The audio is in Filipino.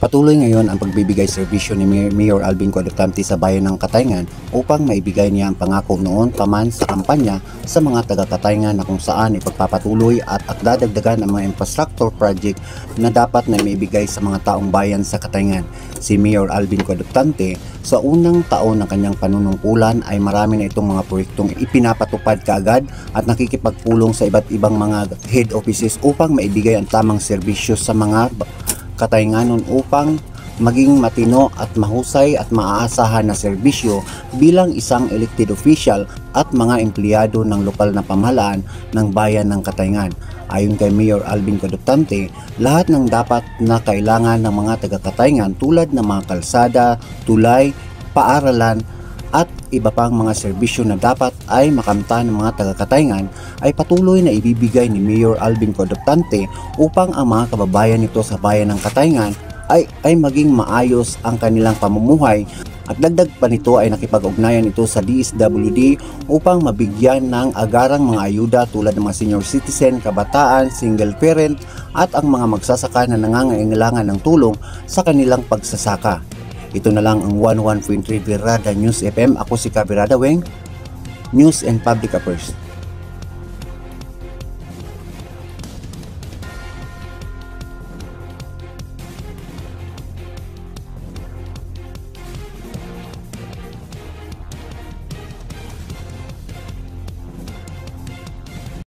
Patuloy ngayon ang pagbibigay serbisyo ni Mayor Alvin Coadutante sa bayan ng Katayngan upang maibigay niya ang pangako noon pa man sa kampanya sa mga taga-Katayngan na kung saan ipagpapatuloy at dadagdagan ang mga infrastructure project na dapat na maibigay sa mga taong bayan sa Katayngan. Si Mayor Alvin Coadutante sa unang taon ng kanyang panunungkulan ay marami na itong mga proyektong ipinapatupad kaagad at nakikipagpulong sa iba't ibang mga head offices upang maibigay ang tamang serbisyo sa mga Kataynganon upang maging matino at mahusay at maaasahan na serbisyo bilang isang elected official at mga empleyado ng lokal na pamahalaan ng bayan ng Katayngan. Ayon kay Mayor Alvin Coadutante, lahat ng dapat na kailangan ng mga taga-Katayngan tulad ng mga kalsada, tulay, paaralan at iba pang mga serbisyo na dapat ay makamtan ng mga taga-Katayngan ay patuloy na ibibigay ni Mayor Alvin Coadutante upang ang mga kababayan nito sa bayan ng Katayngan ay maging maayos ang kanilang pamumuhay. At dagdag pa nito ay nakipag-ugnayan ito sa DSWD upang mabigyan ng agarang mga ayuda tulad ng mga senior citizen, kabataan, single parent at ang mga magsasaka na nangangailangan ng tulong sa kanilang pagsasaka. Ito na lang ang 11.3 Virada News FM. Ako si Kabirada Weng, News and Public Affairs.